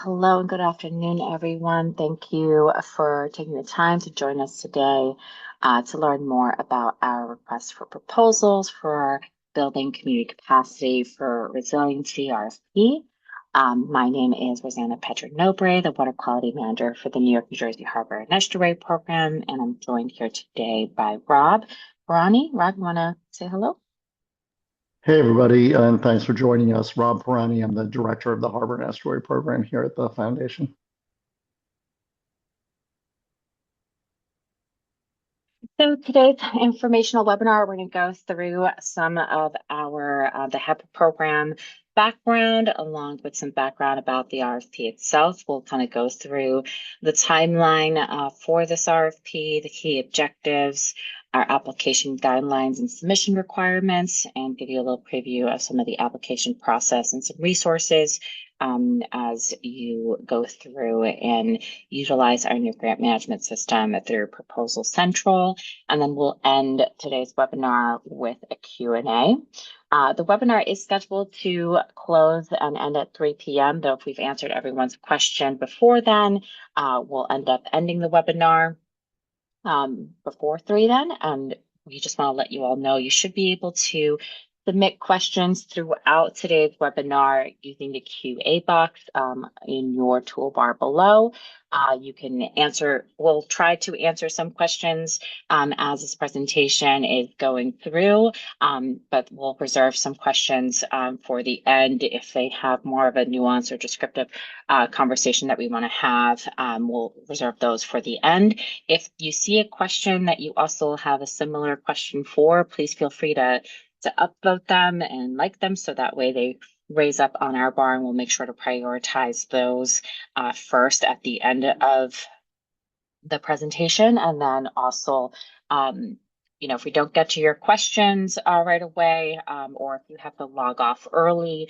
Hello and good afternoon, everyone. Thank you for taking the time to join us today to learn more about our request for proposals for building community capacity for resiliency RFP. My name is Rosanna Petra-Nobre, the Water Quality Manager for the New York, New Jersey Harbor and Estuary Program, and I'm joined here today by Rob Barani. Rob, you want to say hello? Hey, everybody, and thanks for joining us. Rob Perani, I'm the director of the Harbor and Estuary Program here at the Foundation. So today's informational webinar, we're going to go through some of the HEPA program background, along with some background about the RFP itself. We'll kind of go through the timeline for this RFP, the key objectives, our application guidelines and submission requirements, and give you a little preview of some of the application process and some resources as you go through and utilize our new grant management system through Proposal Central. And then we'll end today's webinar with a Q&A. The webinar is scheduled to close and end at 3 p.m., though if we've answered everyone's question before then, we'll end up ending the webinar before 3 then. And we just want to let you all know you should be able to submit questions throughout today's webinar using the QA box in your toolbar below. You can we'll try to answer some questions as this presentation is going through, but we'll reserve some questions for the end if they have more of a nuanced or descriptive conversation that we want to have. We'll reserve those for the end. If you see a question that you also have a similar question for, please feel free to upvote them and like them so that way they raise up on our bar, and we'll make sure to prioritize those first at the end of the presentation. And then also, if we don't get to your questions right away, or if you have to log off early,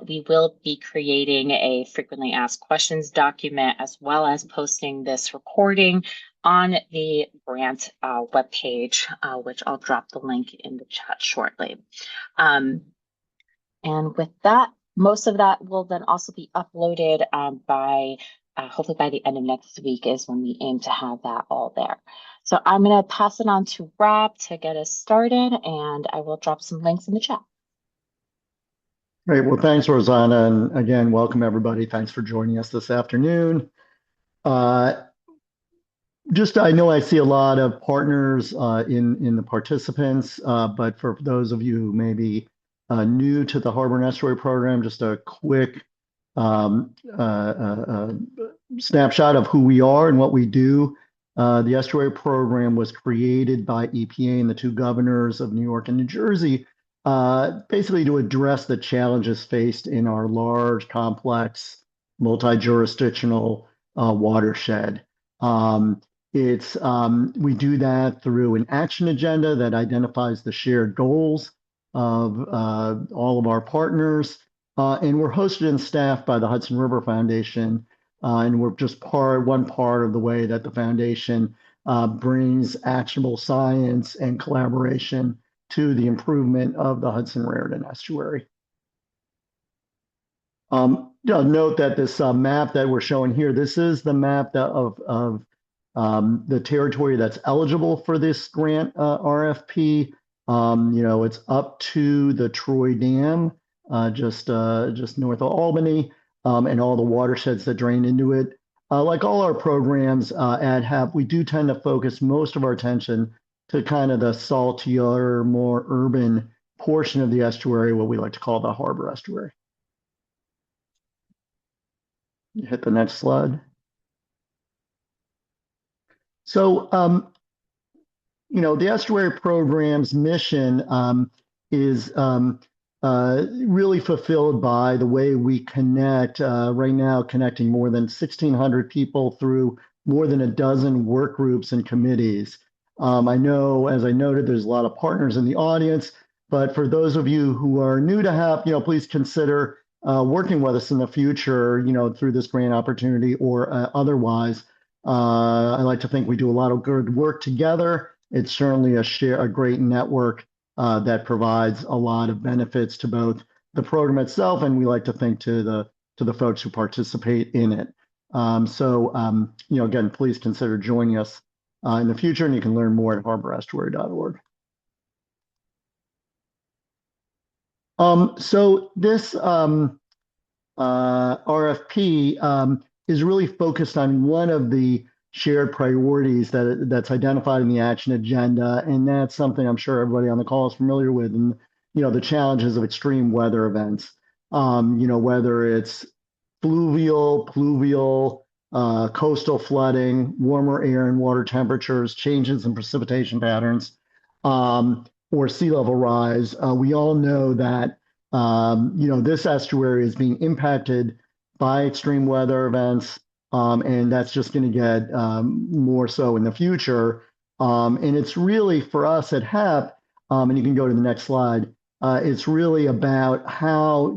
we will be creating a frequently asked questions document as well as posting this recording on the grant webpage, which I'll drop the link in the chat shortly. And with that, most of that will then also be uploaded by hopefully by the end of next week is when we aim to have that all there. So I'm going to pass it on to Rob to get us started, and I will drop some links in the chat. Great. Well, thanks, Rosanna. And again, welcome, everybody. Thanks for joining us this afternoon. I know I see a lot of partners in the participants, but for those of you who may be new to the Harbor and Estuary Program, just a quick snapshot of who we are and what we do. The Estuary Program was created by EPA and the two governors of New York and New Jersey, basically to address the challenges faced in our large, complex, multi-jurisdictional watershed. We do that through an action agenda that identifies the shared goals of all of our partners. And we're hosted and staffed by the Hudson River Foundation. And we're just one part of the way that the foundation brings actionable science and collaboration to the improvement of the Hudson Raritan Estuary. Note that this map that we're showing here, this is the map of the territory that's eligible for this grant RFP. It's up to the Troy Dam, just north of Albany, and all the watersheds that drain into it. Like all our programs at HAP, we do tend to focus most of our attention to kind of the saltier, more urban portion of the estuary, what we like to call the harbor estuary. You hit the next slide. So, the estuary program's mission is really fulfilled by the way we connect, right now connecting more than 1,600 people through more than a dozen work groups and committees. I know, as I noted, there's a lot of partners in the audience, but for those of you who are new to HAP, please consider working with us in the future, through this grant opportunity or otherwise. I like to think we do a lot of good work together. It's certainly a great network that provides a lot of benefits to both the program itself, and we like to think to the to the folks who participate in it. Again, please consider joining us in the future, and you can learn more at harborestuary.org. This RFP is really focused on one of the shared priorities that's identified in the action agenda, and that's something I'm sure everybody on the call is familiar with, and the challenges of extreme weather events. Whether it's fluvial, pluvial, coastal flooding, warmer air and water temperatures, changes in precipitation patterns, or sea level rise. We all know that this estuary is being impacted by extreme weather events, and that's just going to get more so in the future. And it's really for us at HEP, and you can go to the next slide. It's really about how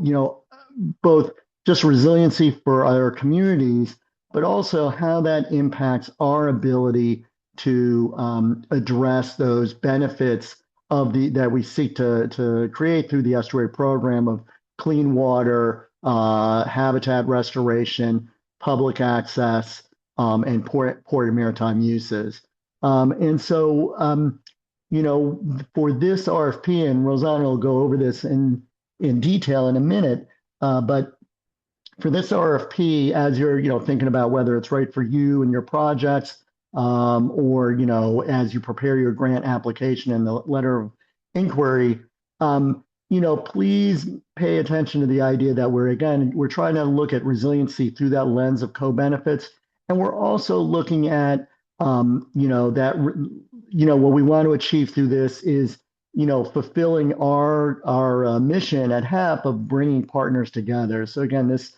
both just resiliency for our communities, but also how that impacts our ability to address those benefits that we seek to create through the estuary program of clean water, habitat restoration, public access, and port and maritime uses. For this RFP, and Rosanna will go over this in detail in a minute, but for this RFP, as you're thinking about whether it's right for you and your projects, or as you prepare your grant application and the letter of inquiry, please pay attention to the idea that we're trying to look at resiliency through that lens of co-benefits, and we're also looking at what we want to achieve through this is fulfilling our mission at HEP of bringing partners together. So again, this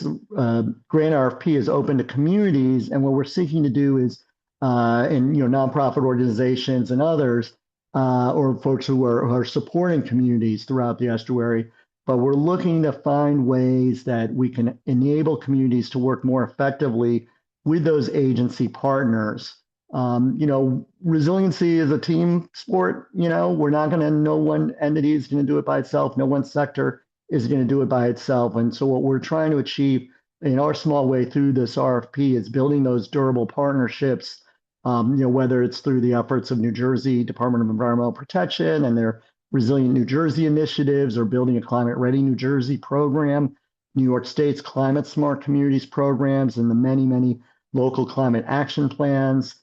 grant RFP is open to communities, and what we're seeking to do is, and nonprofit organizations and others, or folks who are supporting communities throughout the estuary, but we're looking to find ways that we can enable communities to work more effectively with those agency partners. Resiliency is a team sport. We're not going to, no one entity is going to do it by itself. No one sector is going to do it by itself. And so what we're trying to achieve in our small way through this RFP is building those durable partnerships, whether it's through the efforts of New Jersey Department of Environmental Protection and their Resilient New Jersey initiatives, or building a Climate Ready New Jersey program, New York State's Climate Smart Communities programs, and the many, many local climate action plans,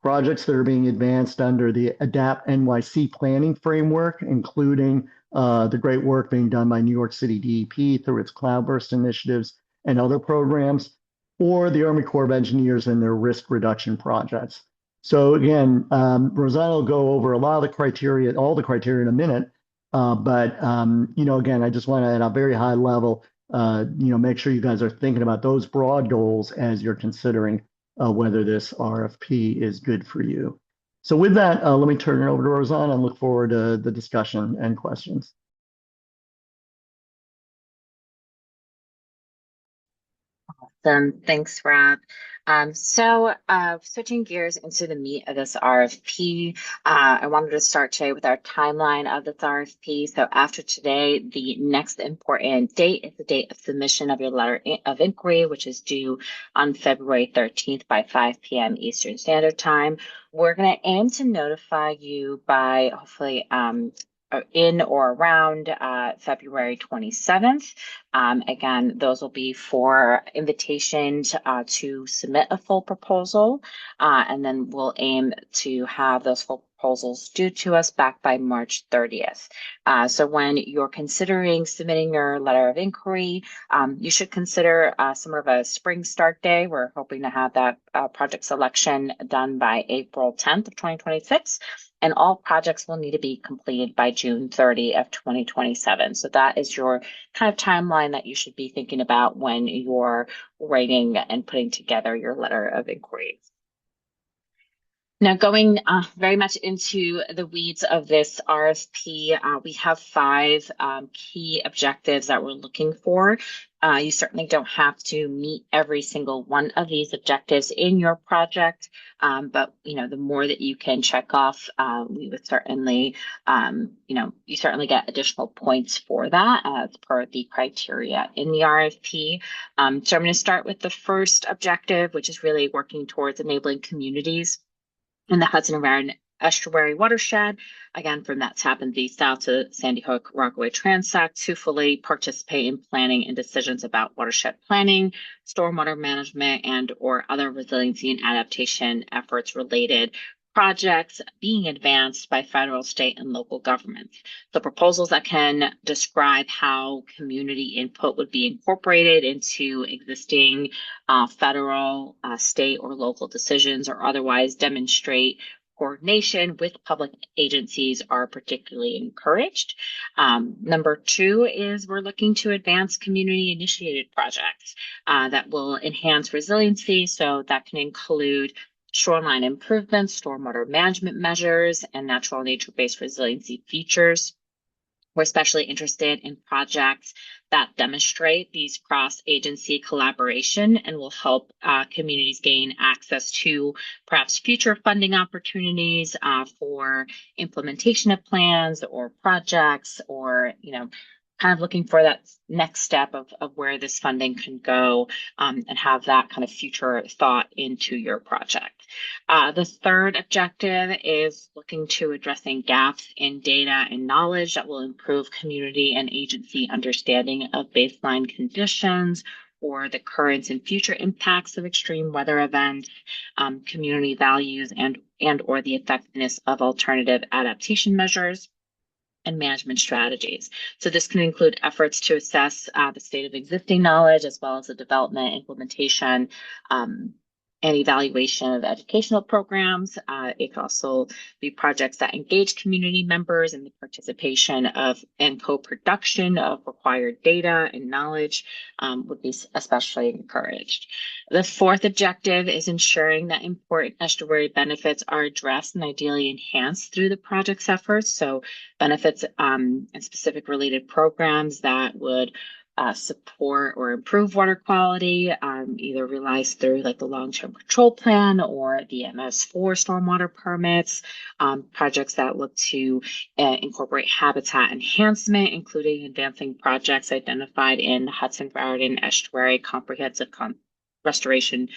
projects that are being advanced under the ADAPT NYC planning framework, including the great work being done by New York City DEP through its cloudburst initiatives and other programs, or the Army Corps of Engineers and their risk reduction projects. So again, Rosanna will go over a lot of the criteria, all the criteria in a minute. Again, I just want to, at a very high level, make sure you guys are thinking about those broad goals as you're considering whether this RFP is good for you. So with that, let me turn it over to Rosanna and look forward to the discussion and questions. Thanks, Rob. Switching gears into the meat of this RFP, I wanted to start today with our timeline of this RFP. So after today, the next important date is the date of submission of your letter of inquiry, which is due on February 13th by 5 p.m. Eastern Standard Time. We're going to aim to notify you by hopefully in or around February 27th. Again, those will be for invitations to submit a full proposal, and then we'll aim to have those full proposals due to us back by March 30th. So when you're considering submitting your letter of inquiry, you should consider some of a spring start day. We're hoping to have that project selection done by April 10th of 2026. And all projects will need to be completed by June 30 of 2027. So that is your kind of timeline that you should be thinking about when you're writing and putting together your letter of inquiry. Now, going very much into the weeds of this RFP, we have five key objectives that we're looking for. You certainly don't have to meet every single one of these objectives in your project, but the more that you can check off, we would certainly, you certainly get additional points for that as per the criteria in the RFP. So I'm going to start with the first objective, which is really working towards enabling communities in the Hudson Valley Estuary watershed, again, from that Tappan Zee South to Sandy Hook Rockaway Transect, to fully participate in planning and decisions about watershed planning, stormwater management, and or other resiliency and adaptation efforts related projects being advanced by federal, state, and local governments. The proposals that can describe how community input would be incorporated into existing federal, state, or local decisions, or otherwise demonstrate coordination with public agencies are particularly encouraged. Number two is we're looking to advance community initiated projects that will enhance resiliency. So that can include shoreline improvements, stormwater management measures, and natural nature-based resiliency features. We're especially interested in projects that demonstrate these cross-agency collaboration and will help communities gain access to perhaps future funding opportunities for implementation of plans or projects, or kind of looking for that next step of where this funding can go, and have that kind of future thought into your project. The third objective is looking to addressing gaps in data and knowledge that will improve community and agency understanding of baseline conditions or the current and future impacts of extreme weather events, community values, and or the effectiveness of alternative adaptation measures and management strategies. So this can include efforts to assess the state of existing knowledge, as well as the development, implementation, and evaluation of educational programs. It could also be projects that engage community members in the participation of and co-production of required data and knowledge, would be especially encouraged. The fourth objective is ensuring that important estuary benefits are addressed and ideally enhanced through the project's efforts. So benefits and specific related programs that would support or improve water quality, either realized through like the long-term control plan or the MS4 stormwater permits, projects that look to incorporate habitat enhancement, including advancing projects identified in the Hudson Valley Estuary Comprehensive Restoration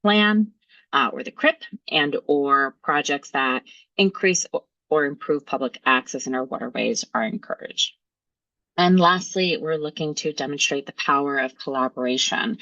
Plan, or the CRIP, and or projects that increase or improve public access in our waterways are encouraged. And lastly, we're looking to demonstrate the power of collaboration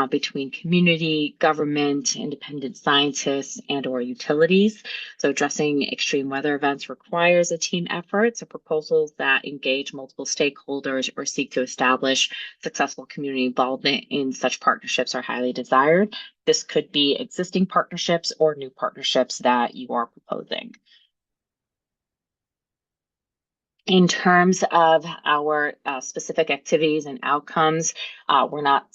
between community, government, independent scientists, and or utilities. So addressing extreme weather events requires a team effort. So proposals that engage multiple stakeholders or seek to establish successful community involvement in such partnerships are highly desired. This could be existing partnerships or new partnerships that you are proposing. In terms of our specific activities and outcomes, we're not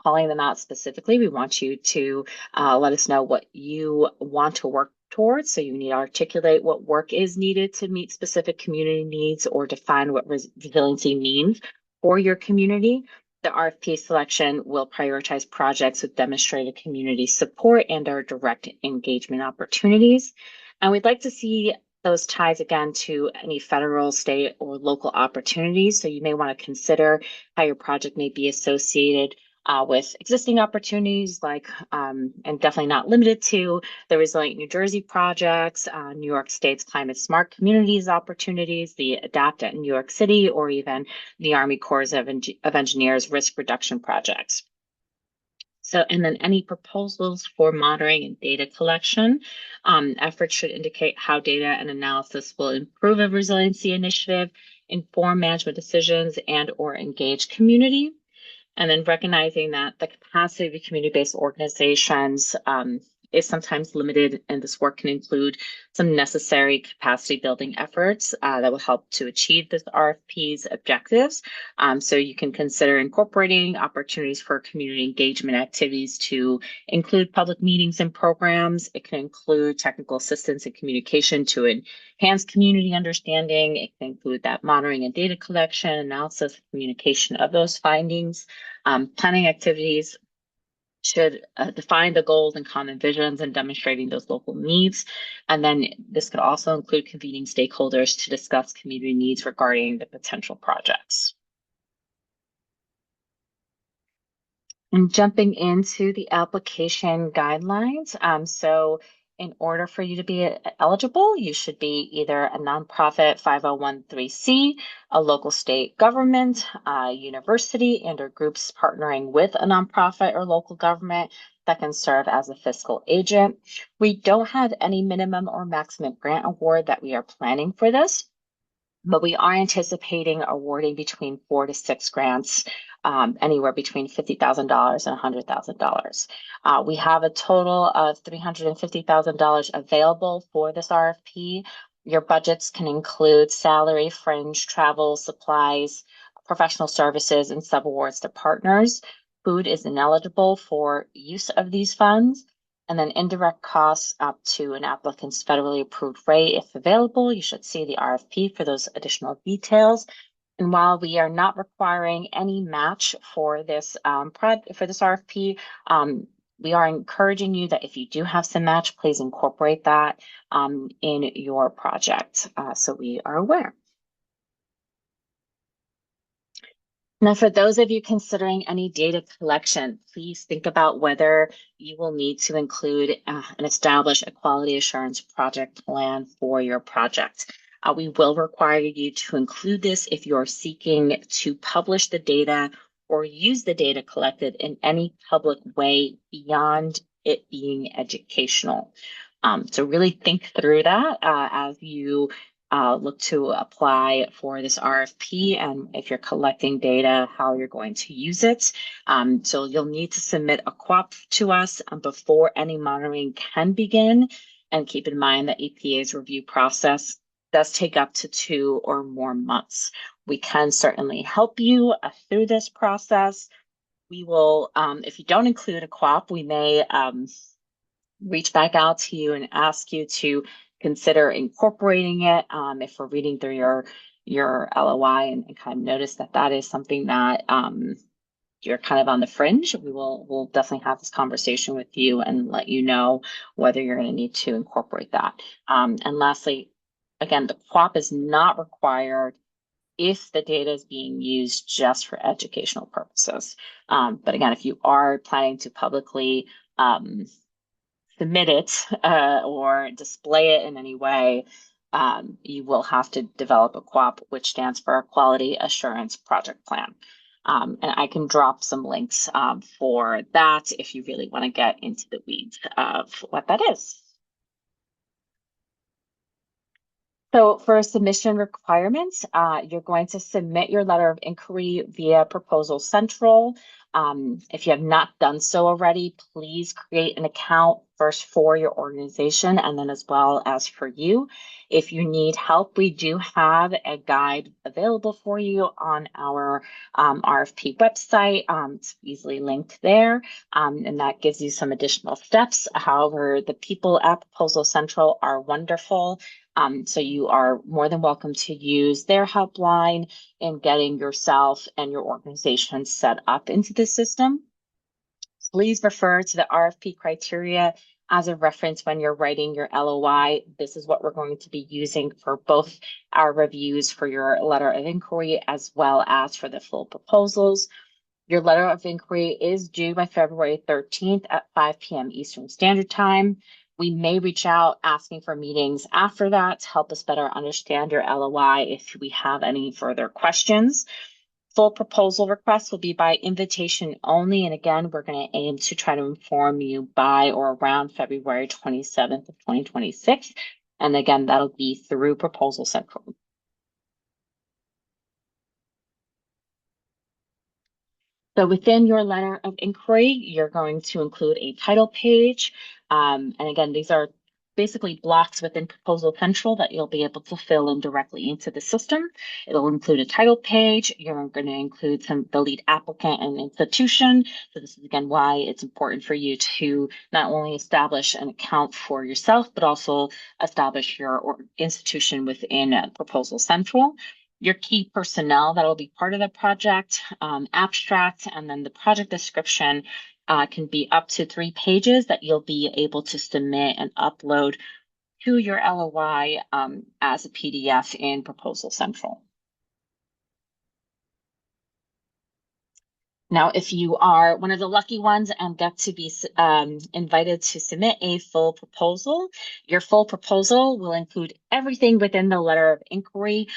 calling them out specifically. We want you to let us know what you want to work towards. So you need to articulate what work is needed to meet specific community needs or define what resiliency means for your community. The RFP selection will prioritize projects with demonstrated community support and our direct engagement opportunities. And we'd like to see those ties again to any federal, state, or local opportunities. So you may want to consider how your project may be associated with existing opportunities, like, and definitely not limited to the Resilient New Jersey projects, New York State's Climate Smart Communities opportunities, the ADAPT at New York City, or even the Army Corps of Engineers risk reduction projects. So, and then any proposals for monitoring and data collection. Efforts should indicate how data and analysis will improve a resiliency initiative, inform management decisions, and or engage community. And then recognizing that the capacity of the community-based organizations is sometimes limited, and this work can include some necessary capacity building efforts that will help to achieve this RFP's objectives. So you can consider incorporating opportunities for community engagement activities to include public meetings and programs. It can include technical assistance and communication to enhance community understanding. It can include that monitoring and data collection, analysis, communication of those findings. Planning activities should define the goals and common visions and demonstrating those local needs. And then this could also include convening stakeholders to discuss community needs regarding the potential projects. And jumping into the application guidelines. So in order for you to be eligible, you should be either a nonprofit 5013C, a local state government, a university, and or groups partnering with a nonprofit or local government that can serve as a fiscal agent. We don't have any minimum or maximum grant award that we are planning for this, but we are anticipating awarding between 4 to 6 grants, anywhere between $50,000 and $100,000. We have a total of $350,000 available for this RFP. Your budgets can include salary, fringe, travel, supplies, professional services, and subawards to partners. Food is ineligible for use of these funds. And then indirect costs up to an applicant's federally approved rate. If available, you should see the RFP for those additional details. And while we are not requiring any match for this RFP, we are encouraging you that if you do have some match, please incorporate that in your project, so we are aware. Now, for those of you considering any data collection, please think about whether you will need to include and establish a quality assurance project plan for your project. We will require you to include this if you're seeking to publish the data or use the data collected in any public way beyond it being educational. So really think through that as you look to apply for this RFP, and if you're collecting data, how you're going to use it. So you'll need to submit a QUAP to us before any monitoring can begin. And keep in mind that EPA's review process does take up to 2 or more months. We can certainly help you through this process. We will, if you don't include a QUAP, we may reach back out to you and ask you to consider incorporating it. If we're reading through your LOI and kind of notice that that is something that you're kind of on the fringe, we'll definitely have this conversation with you and let you know whether you're going to need to incorporate that. And lastly, again, the QUAP is not required if the data is being used just for educational purposes. But again, if you are planning to publicly submit it or display it in any way, you will have to develop a QUAP, which stands for a Quality Assurance Project Plan. And I can drop some links for that if you really want to get into the weeds of what that is. So for submission requirements, you're going to submit your letter of inquiry via Proposal Central. If you have not done so already, please create an account first for your organization and then as well as for you. If you need help, we do have a guide available for you on our RFP website. It's easily linked there, and that gives you some additional steps. However, the people at Proposal Central are wonderful. So you are more than welcome to use their helpline in getting yourself and your organization set up into the system. Please refer to the RFP criteria as a reference when you're writing your LOI. This is what we're going to be using for both our reviews for your letter of inquiry as well as for the full proposals. Your letter of inquiry is due by February 13th at 5 p.m. Eastern Standard Time. We may reach out asking for meetings after that to help us better understand your LOI if we have any further questions. Full proposal requests will be by invitation only. And again, we're going to aim to try to inform you by or around February 27th of 2026. And again, that'll be through Proposal Central. So within your letter of inquiry, you're going to include a title page. And again, these are basically blocks within Proposal Central that you'll be able to fill in directly into the system. It'll include a title page. You're going to include the lead applicant and institution. So this is again why it's important for you to not only establish an account for yourself, but also establish your institution within Proposal Central. Your key personnel that will be part of the project, abstract, and then the project description can be up to 3 pages that you'll be able to submit and upload to your LOI as a PDF in Proposal Central. Now, if you are one of the lucky ones and get to be invited to submit a full proposal, your full proposal will include everything within the letter of inquiry.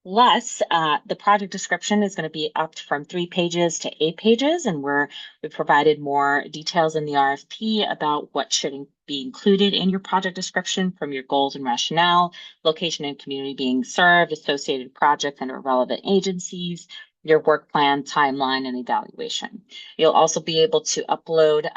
Plus, the project description is going to be upped from 3 pages to 8 pages, and we provided more details in the RFP about what should be included in your project description, from your goals and rationale, location and community being served, associated projects and relevant agencies, your work plan, timeline, and evaluation. You'll also be able to upload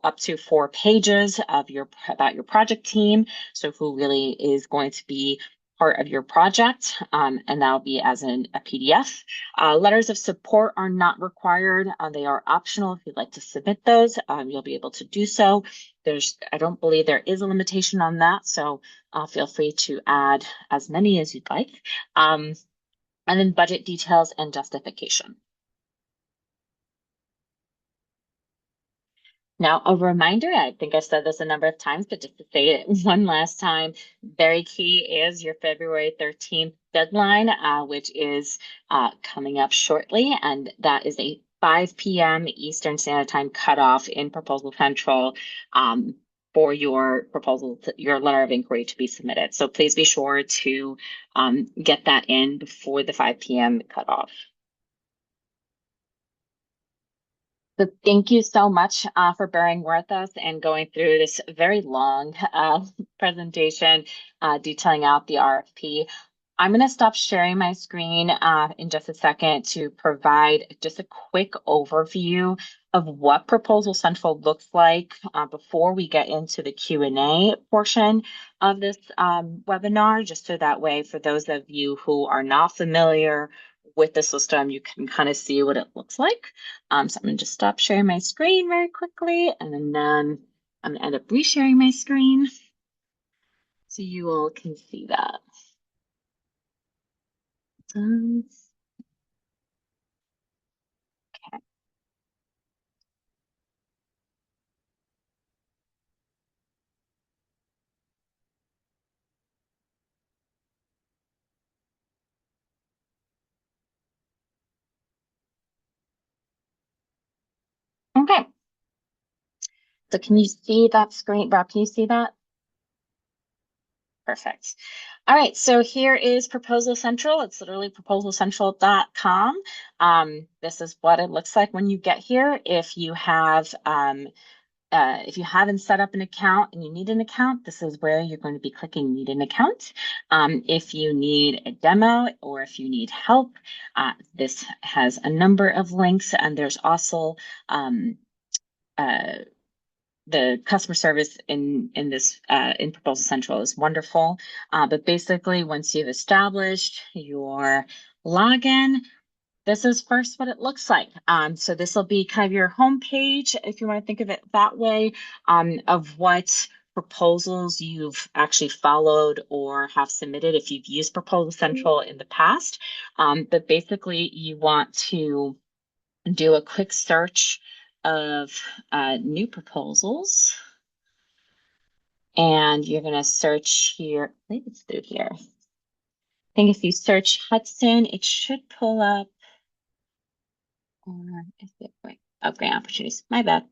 up to 4 pages about your project team, so who really is going to be part of your project, and that'll be as a PDF. Letters of support are not required. They are optional. If you'd like to submit those, you'll be able to do so. I don't believe there is a limitation on that, so feel free to add as many as you'd like. And then budget details and justification. Now, a reminder, I think I've said this a number of times, but just to say it one last time, very key is your February 13th deadline, which is coming up shortly. And that is a 5 p.m. Eastern Standard Time cutoff in Proposal Central for your proposal, your letter of inquiry to be submitted. So please be sure to get that in before the 5 p.m. cutoff. So thank you so much for bearing with us and going through this very long presentation detailing out the RFP. I'm going to stop sharing my screen in just a second to provide just a quick overview of what Proposal Central looks like before we get into the Q&A portion of this webinar, just so that way for those of you who are not familiar with the system, you can kind of see what it looks like. So I'm going to just stop sharing my screen very quickly, and then I'm going to end up resharing my screen so you all can see that. Okay. So can you see that screen? Rob, can you see that? Perfect. All right, so here is Proposal Central. It's literally proposalcentral.com. This is what it looks like when you get here. If you haven't set up an account and you need an account, this is where you're going to be clicking Need an Account. If you need a demo or if you need help, this has a number of links, and there's also the customer service in this in Proposal Central is wonderful. But basically, once you've established your login, this is first what it looks like. So this will be kind of your home page, if you want to think of it that way, of what proposals you've actually followed or have submitted if you've used Proposal Central in the past. But basically, you want to do a quick search of new proposals. And you're going to search here. I think it's through here. I think if you search Hudson, it should pull up. Or is it right? Oh, grant opportunities. My bad.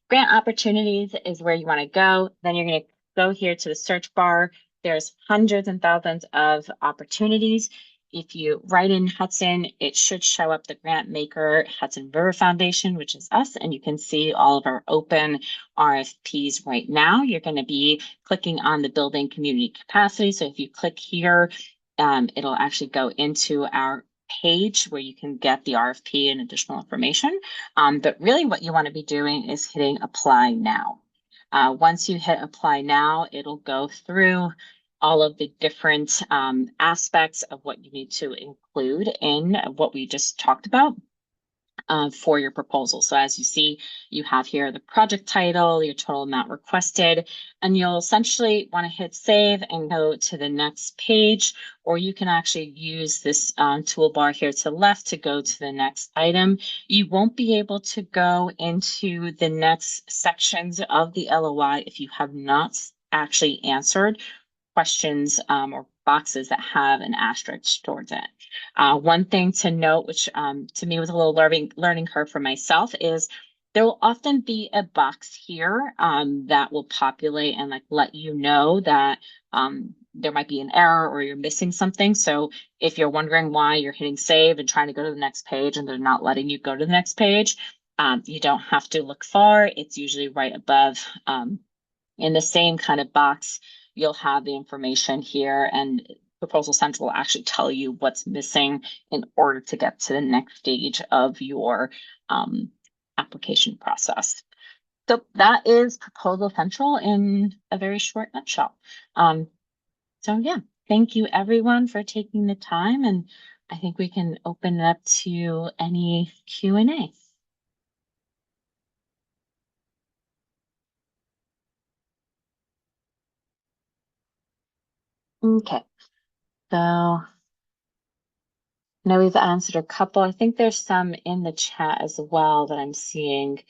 Grant opportunities is where you want to go. Then you're going to go here to the search bar. There's hundreds and thousands of opportunities. If you write in Hudson, it should show up the grant maker, Hudson River Foundation, which is us, and you can see all of our open RFPs right now. You're going to be clicking on the building community capacity. So if you click here, it'll actually go into our page where you can get the RFP and additional information. But really what you want to be doing is hitting apply now. Once you hit apply now, it'll go through all of the different aspects of what you need to include in what we just talked about for your proposal. So as you see, you have here the project title, your total amount requested, and you'll essentially want to hit save and go to the next page, or you can actually use this toolbar here to the left to go to the next item. You won't be able to go into the next sections of the LOI if you have not actually answered questions or boxes that have an asterisk towards it. One thing to note, which to me was a little learning curve for myself, is there will often be a box here that will populate and like let you know that there might be an error or you're missing something. So if you're wondering why you're hitting save and trying to go to the next page and they're not letting you go to the next page, you don't have to look far. It's usually right above in the same kind of box. You'll have the information here, and Proposal Central will actually tell you what's missing in order to get to the next stage of your application process. So that is Proposal Central in a very short nutshell. So yeah, thank you everyone for taking the time, and I think we can open it up to any Q&A. Okay, so I know we've answered a couple. I think there's some in the chat as well that I'm seeing.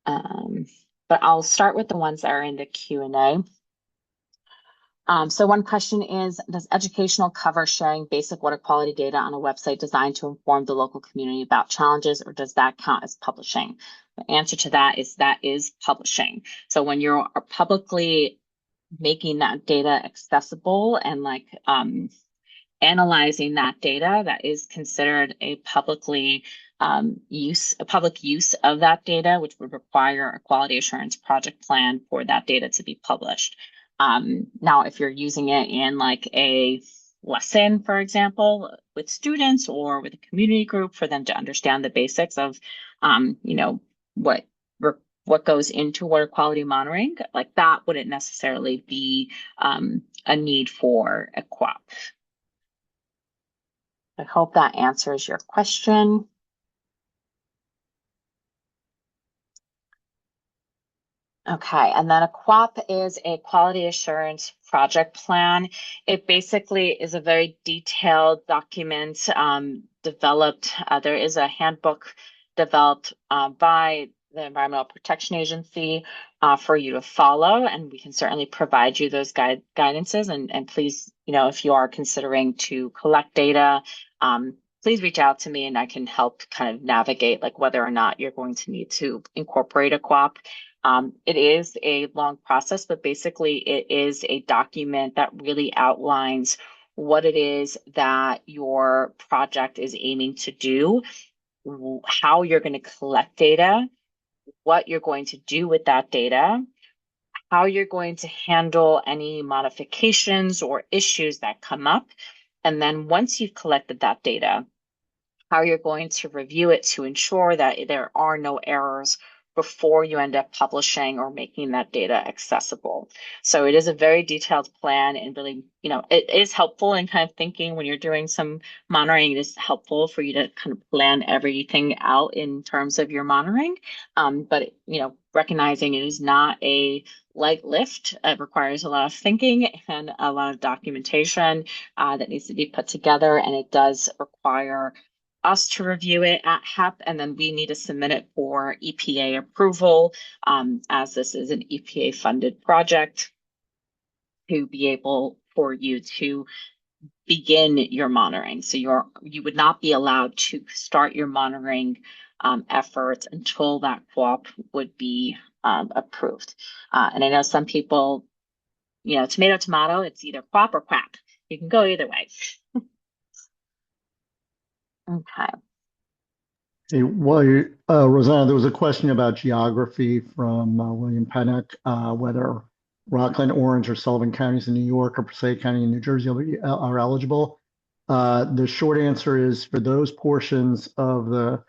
But I'll start with the ones that are in the Q&A. So one question is, does educational cover sharing basic water quality data on a website designed to inform the local community about challenges, or does that count as publishing? The answer to that is publishing. So when you're publicly making that data accessible and like analyzing that data, that is considered a public use of that data, which would require a quality assurance project plan for that data to be published. Now, if you're using it in like a lesson, for example, with students or with a community group for them to understand the basics of, what goes into water quality monitoring, like that wouldn't necessarily be a need for a QUAP. I hope that answers your question. Okay, and then a QUAP is a quality assurance project plan. It basically is a very detailed document developed. There is a handbook developed by the Environmental Protection Agency for you to follow, and we can certainly provide you those guidances. And please, if you are considering to collect data, please reach out to me and I can help kind of navigate like whether or not you're going to need to incorporate a QUAP. It is a long process, but basically it is a document that really outlines what it is that your project is aiming to do, how you're going to collect data, what you're going to do with that data, how you're going to handle any modifications or issues that come up. And then once you've collected that data, how you're going to review it to ensure that there are no errors before you end up publishing or making that data accessible. So it is a very detailed plan, and really, it is helpful in kind of thinking when you're doing some monitoring. It is helpful for you to kind of plan everything out in terms of your monitoring. But recognizing it is not a light lift. It requires a lot of thinking and a lot of documentation that needs to be put together, and it does require us to review it at HEP, and then we need to submit it for EPA approval, as this is an EPA funded project, to be able for you to begin your monitoring. So you would not be allowed to start your monitoring efforts until that QUAP would be approved. And I know some people, tomato, it's either QUAP or QUAP. You can go either way. Okay. Hey, Rosanna, there was a question about geography from William Pennock, whether Rockland, Orange, or Sullivan counties in New York or Passaic County in New Jersey are eligible. The short answer is for those portions of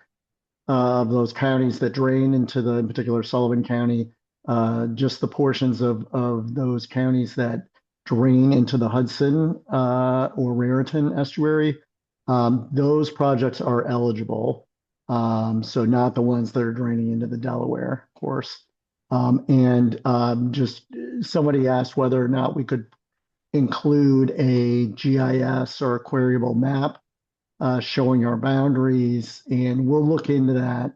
those counties that drain into the, in particular, Sullivan County, just the portions of those counties that drain into the Hudson or Raritan estuary, those projects are eligible. So not the ones that are draining into the Delaware, of course. And just somebody asked whether or not we could include a GIS or a queryable map showing our boundaries, and we'll look into that,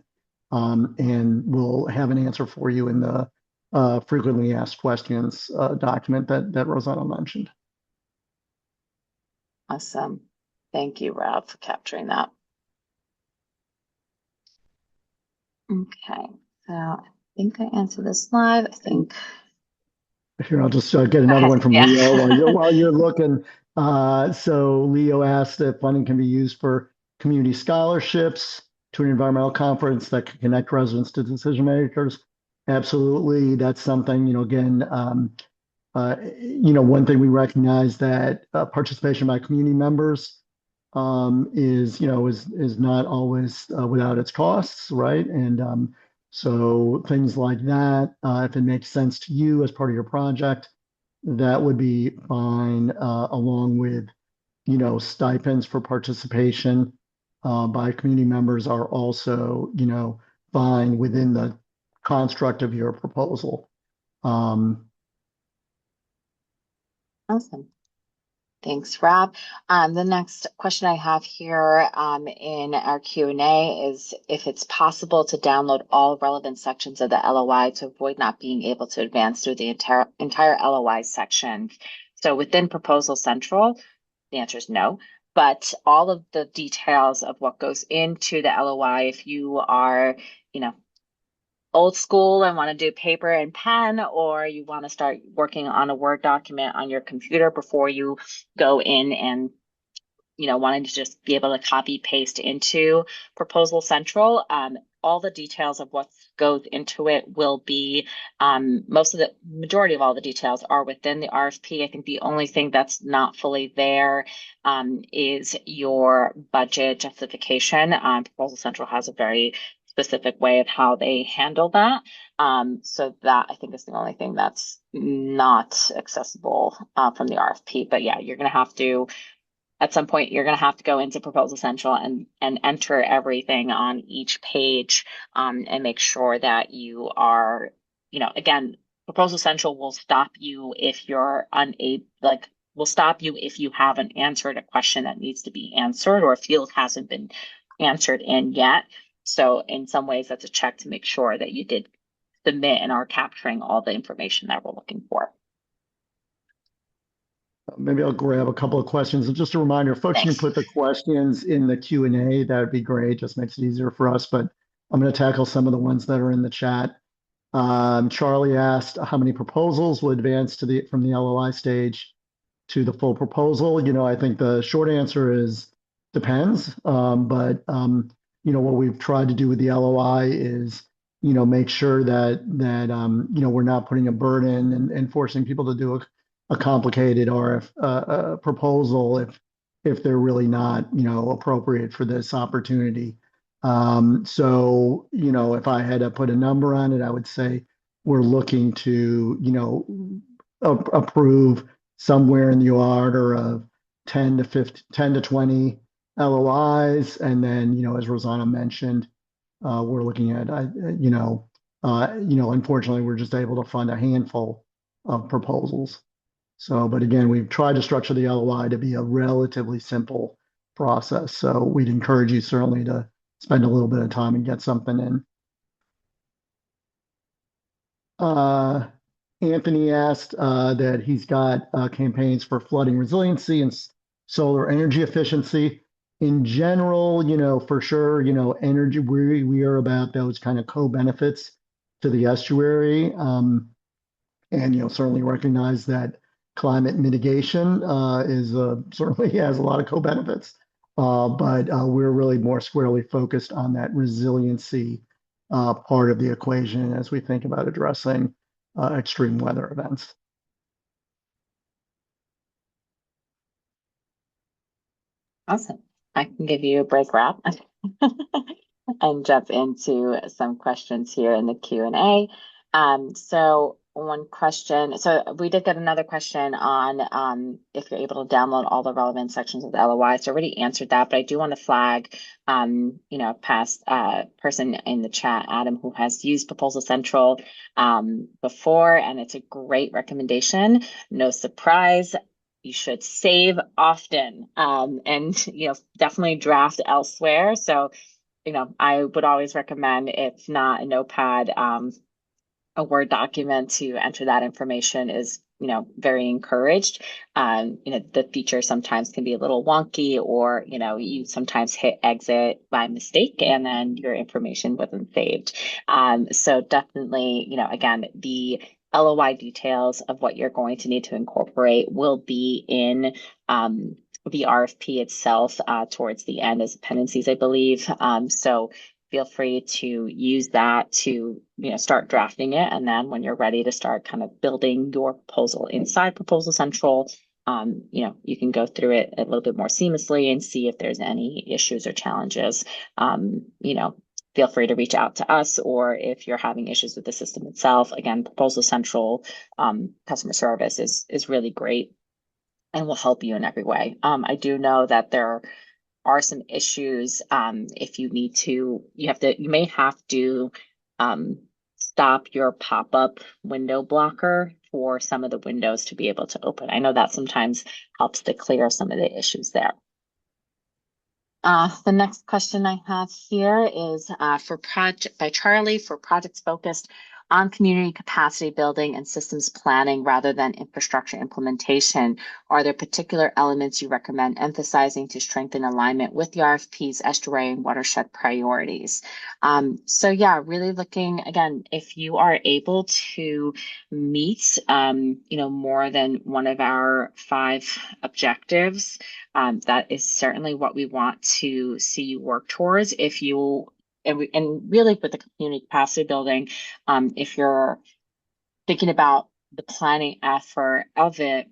and we'll have an answer for you in the frequently asked questions document that Rosanna mentioned. Awesome. Thank you, Rob, for capturing that. Okay, so I think I answered this live. I think. Here, I'll just get Go another ahead. one from Yeah. Leo while you're looking. So Leo asked if funding can be used for community scholarships to an environmental conference that can connect residents to decision makers. Absolutely, that's something, again, one thing we recognize that participation by community members is not always without its costs, right? And so things like that, if it makes sense to you as part of your project, that would be fine, along with, stipends for participation by community members are also, fine within the construct of your proposal. Awesome. Thanks, Rob. The next question I have here in our Q&A is if it's possible to download all relevant sections of the LOI to avoid not being able to advance through the entire LOI section. So within Proposal Central, the answer is no. But all of the details of what goes into the LOI, if you are, old school and want to do paper and pen, or you want to start working on a Word document on your computer before you go in and wanting to just be able to copy paste into Proposal Central. All the details of what goes into it will be, most of the majority of all the details are within the RFP. I think the only thing that's not fully there is your budget justification. Proposal Central has a very specific way of how they handle that. So that I think is the only thing that's not accessible from the RFP. But yeah, you're going to have to at some point you're going to have to go into Proposal Central and enter everything on each page, and make sure that you are, again, Proposal Central will stop you if you're unable, like, will stop you if you haven't answered a question that needs to be answered or a field hasn't been answered in yet. So in some ways, that's a check to make sure that you did submit and are capturing all the information that we're looking for. Maybe I'll grab a couple of questions. And just a reminder, folks, you can Thanks. put the questions in the Q&A. That would be great. Just makes it easier for us. But I'm going to tackle some of the ones that are in the chat. Charlie asked how many proposals will advance from the LOI stage to the full proposal. I think the short answer is depends. But what we've tried to do with the LOI is, make sure that we're not putting a burden and forcing people to do a complicated proposal if they're really not, appropriate for this opportunity. So, if I had to put a number on it, I would say we're looking to, approve somewhere in the order of 10 to 15, 10 to 20 LOIs. And then, as Rosanna mentioned, we're looking at, unfortunately, we're just able to fund a handful of proposals. So, but again, we've tried to structure the LOI to be a relatively simple process. So we'd encourage you certainly to spend a little bit of time and get something in. Anthony asked that he's got campaigns for flooding resiliency and solar energy efficiency. In general, for sure, energy, we are about those kind of co-benefits to the estuary. And, certainly recognize that climate mitigation is certainly has a lot of co-benefits. But we're really more squarely focused on that resiliency part of the equation as we think about addressing extreme weather events. Awesome. I can give you a break wrap and jump into some questions here in the Q&A. So one question, so we did get another question on if you're able to download all the relevant sections of the LOI. So I already answered that, but I do want to flag, a past person in the chat, Adam, who has used Proposal Central before, and it's a great recommendation. No surprise, you should save often, and definitely draft elsewhere. So I would always recommend, if not a notepad, a Word document to enter that information is, very encouraged. The feature sometimes can be a little wonky, or, you sometimes hit exit by mistake and then your information wasn't saved. So definitely, again, the LOI details of what you're going to need to incorporate will be in the RFP itself towards the end as appendices, I believe. So feel free to use that to start drafting it, and then when you're ready to start kind of building your proposal inside Proposal Central, you can go through it a little bit more seamlessly and see if there's any issues or challenges. Feel free to reach out to us, or if you're having issues with the system itself, again, Proposal Central customer service is really great and will help you in every way. I do know that there are some issues. If you may have to stop your pop-up window blocker for some of the windows to be able to open. I know that sometimes helps to clear some of the issues there. The next question I have here is for project by Charlie for projects focused on community capacity building and systems planning rather than infrastructure implementation. Are there particular elements you recommend emphasizing to strengthen alignment with the RFP's estuary and watershed priorities? So yeah, really looking again, if you are able to meet, more than one of our 5 objectives, that is certainly what we want to see you work towards. If you and really with the community capacity building, if you're thinking about the planning effort of it,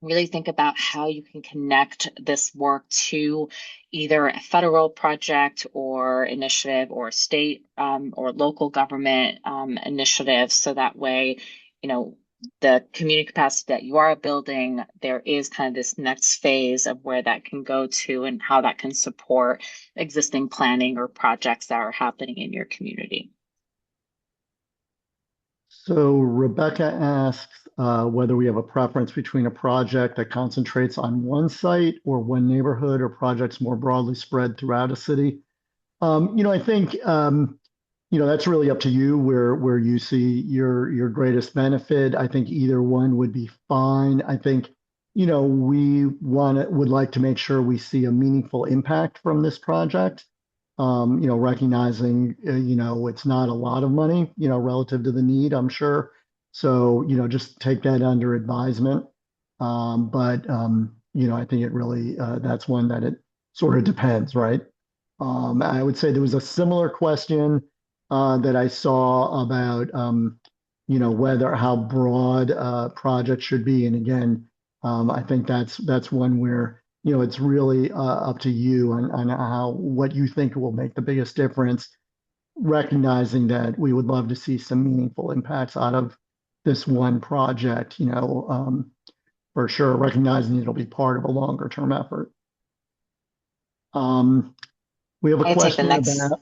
really think about how you can connect this work to either a federal project or initiative, or state or local government initiative. So that way, the community capacity that you are building, there is kind of this next phase of where that can go to and how that can support existing planning or projects that are happening in your community. So Rebecca asks whether we have a preference between a project that concentrates on one site or one neighborhood, or projects more broadly spread throughout a city. I think that's really up to you where you see your greatest benefit. I think either one would be fine. I think we would like to make sure we see a meaningful impact from this project. Recognizing, it's not a lot of money, relative to the need, I'm sure. So, just take that under advisement. But I think it really, that's one that it sort of depends, right? I would say there was a similar question that I saw about, whether how broad projects should be. And again, I think that's one where it's really up to you on how what you think will make the biggest difference. Recognizing that we would love to see some meaningful impacts out of this one project, for sure. Recognizing it'll be part of a longer term effort. We have a I take the question next. about.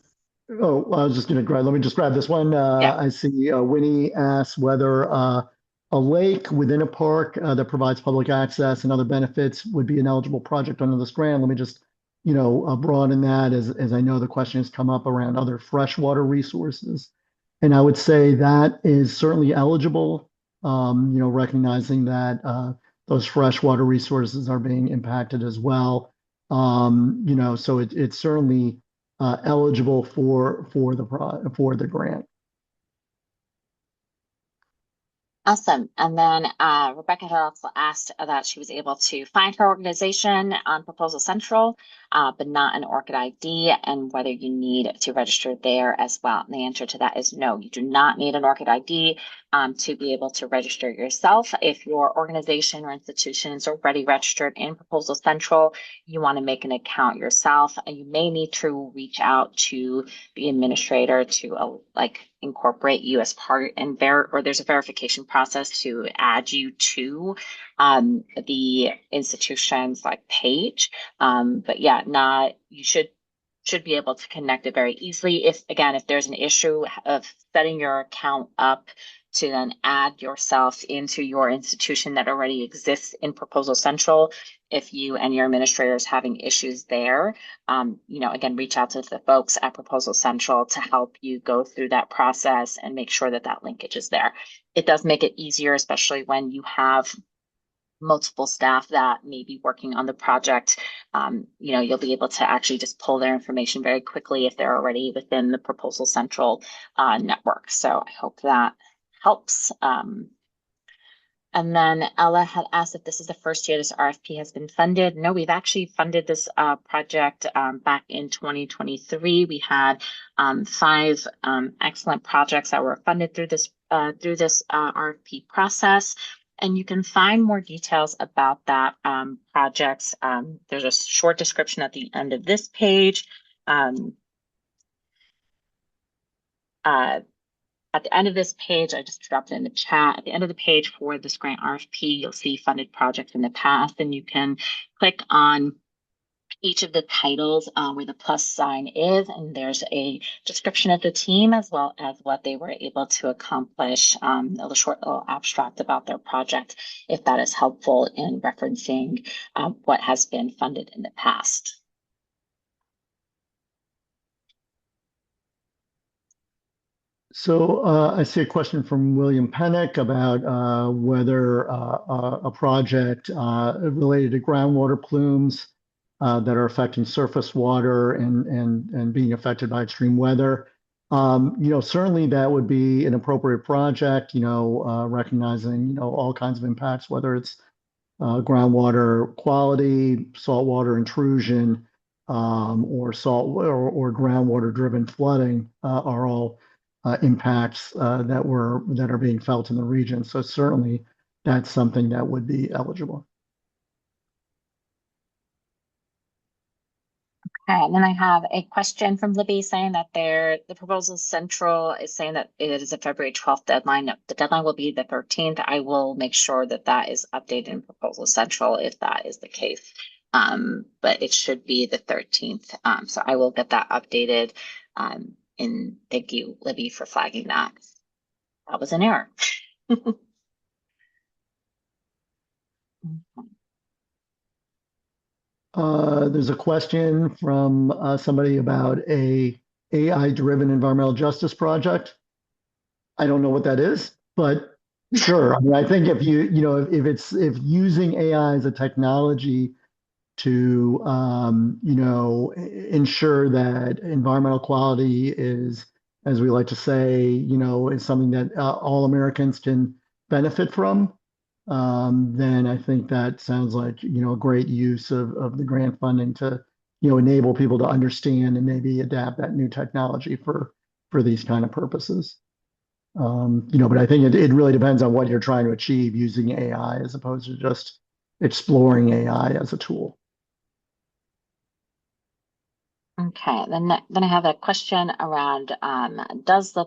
Oh, I was just going to grab. Let me just grab this one. Yeah. I see Winnie asks whether a lake within a park that provides public access and other benefits would be an eligible project under this grant. Let me just, broaden that, as I know the question has come up around other freshwater resources, and I would say that is certainly eligible. Recognizing that those freshwater resources are being impacted as well. So it's certainly eligible for the grant. Awesome. And then Rebecca had also asked that she was able to find her organization on Proposal Central, but not an Orchid ID, and whether you need to register there as well. And the answer to that is no, you do not need an Orchid ID to be able to register yourself. If your organization or institution is already registered in Proposal Central, you want to make an account yourself. And you may need to reach out to the administrator to like incorporate you as part and or there's a verification process to add you to the institution's like page. But yeah, not you should be able to connect it very easily. If again, if there's an issue of setting your account up to then add yourself into your institution that already exists in Proposal Central, if you and your administrator is having issues there, again, reach out to the folks at Proposal Central to help you go through that process and make sure that that linkage is there. It does make it easier, especially when you have multiple staff that may be working on the project. You'll be able to actually just pull their information very quickly if they're already within the Proposal Central network. So I hope that helps. And then Ella had asked if this is the first year this RFP has been funded. No, we've actually funded this project back in 2023. We had five excellent projects that were funded through this RFP process. And you can find more details about that projects. There's a short description at the end of this page. Uh, At the end of this page, I just dropped it in the chat. At the end of the page for this grant RFP, you'll see funded projects in the past, and you can click on each of the titles where the plus sign is, and there's a description of the team as well as what they were able to accomplish, a little short little abstract about their project, if that is helpful in referencing what has been funded in the past. So I see a question from William Pennick about whether a project related to groundwater plumes that are affecting surface water and being affected by extreme weather. Certainly that would be an appropriate project, recognizing, all kinds of impacts, whether it's groundwater quality, saltwater intrusion, or or groundwater driven flooding are all impacts that are being felt in the region. So certainly that's something that would be eligible. Okay, and then I have a question from Libby saying that the proposal central is saying that it is a February 12th deadline. No, the deadline will be the 13th. I will make sure that that is updated in proposal central if that is the case. But it should be the 13th. So I will get that updated. And thank you, Libby, for flagging that. That was an error. There's a question from somebody about a AI-driven environmental justice project. I don't know what that is, but sure. I mean, I think if using AI as a technology to ensure that environmental quality is, as we like to say, is something that all Americans can benefit from, then I think that sounds like a great use of the grant funding to enable people to understand and maybe adapt that new technology for these kind of purposes. But I think it really depends on what you're trying to achieve using AI as opposed to just exploring AI as a tool. Okay, then I have a question around does the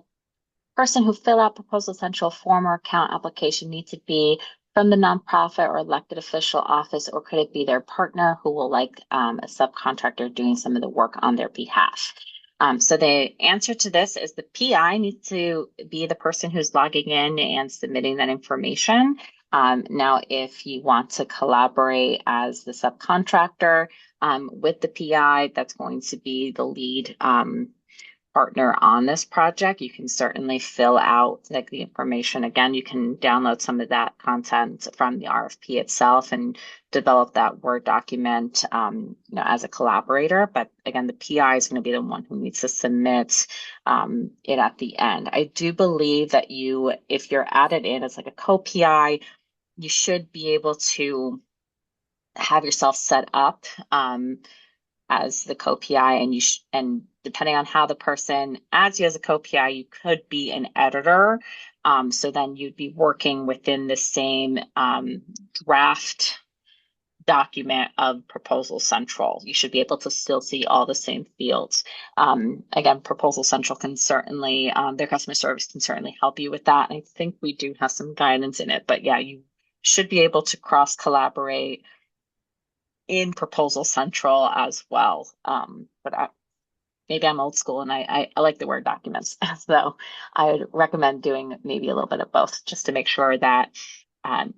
person who fill out Proposal Central form or account application need to be from the nonprofit or elected official office, or could it be their partner who will like a subcontractor doing some of the work on their behalf? So the answer to this is the PI needs to be the person who's logging in and submitting that information. Now, if you want to collaborate as the subcontractor with the PI, that's going to be the lead partner on this project, you can certainly fill out like the information. Again, you can download some of that content from the RFP itself and develop that Word document, as a collaborator. But again, the PI is going to be the one who needs to submit it at the end. I do believe that if you're added in as like a co-PI, you should be able to have yourself set up as the co-PI, and and depending on how the person adds you as a co-PI, you could be an editor. So then you'd be working within the same draft document of Proposal Central. You should be able to still see all the same fields. Again, Proposal Central can certainly, their customer service can certainly help you with that. And I think we do have some guidance in it, but yeah, you should be able to cross collaborate in Proposal Central as well. But maybe I'm old school and I like the Word documents. So I would recommend doing maybe a little bit of both just to make sure that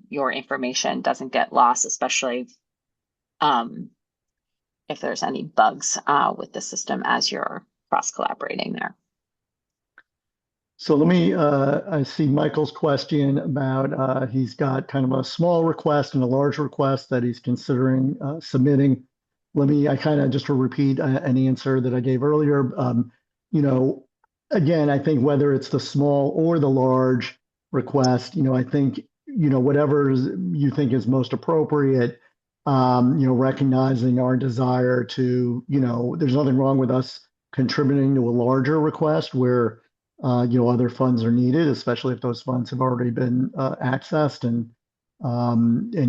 your information doesn't get lost, especially if there's any bugs with the system as you're cross collaborating there. So I see Michael's question about he's got kind of a small request and a large request that he's considering submitting. I kind of just to repeat an answer that I gave earlier. You know, again, I think whether it's the small or the large request, I think, whatever you think is most appropriate, recognizing our desire to, there's nothing wrong with us contributing to a larger request where other funds are needed, especially if those funds have already been accessed and